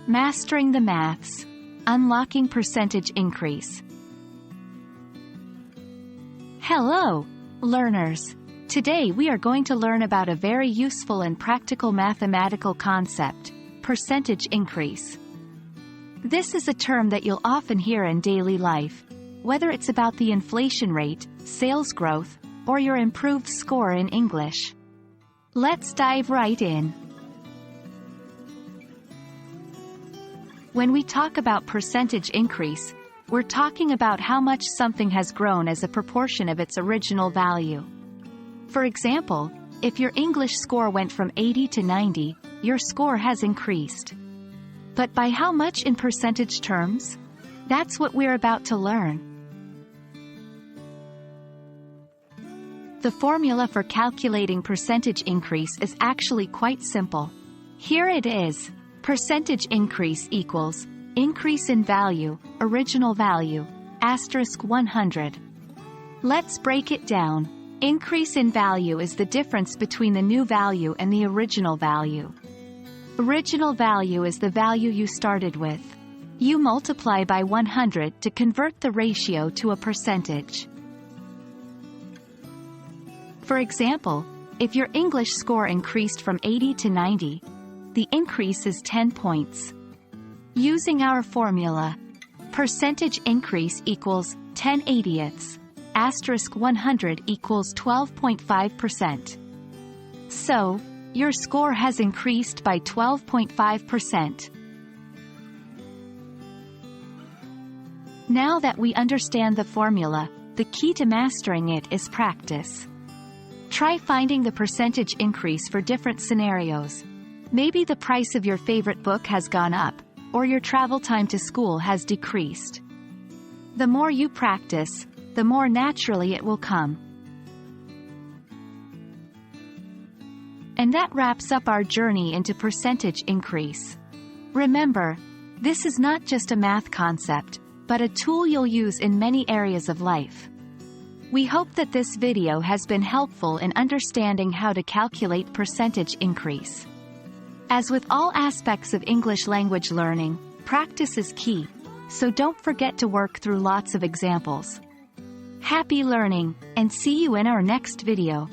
Mastering the maths. Unlocking percentage increase. Hello, learners. Today we are going to learn about a very useful and practical mathematical concept, percentage increase. This is a term that you'll often hear in daily life, whether it's about the inflation rate, sales growth, or your improved score in English. Let's dive right in. When we talk about percentage increase, we're talking about how much something has grown as a proportion of its original value. For example, if your English score went from 80 to 90, your score has increased. But by how much in percentage terms? That's what we're about to learn. The formula for calculating percentage increase is actually quite simple. Here it is. Percentage increase equals increase in value, original value, asterisk 100. Let's break it down. Increase in value is the difference between the new value and the original value. Original value is the value you started with. You multiply by 100 to convert the ratio to a percentage. For example, if your English score increased from 80 to 90, the increase is 10 points. Using our formula, percentage increase equals 10/80ths, asterisk 100 equals 12.5%. So, your score has increased by 12.5%. Now that we understand the formula, the key to mastering it is practice. Try finding the percentage increase for different scenarios. Maybe the price of your favorite book has gone up, or your travel time to school has decreased. The more you practice, the more naturally it will come. And that wraps up our journey into percentage increase. Remember, this is not just a math concept, but a tool you'll use in many areas of life. We hope that this video has been helpful in understanding how to calculate percentage increase. As with all aspects of English language learning, practice is key, so don't forget to work through lots of examples. Happy learning, and see you in our next video.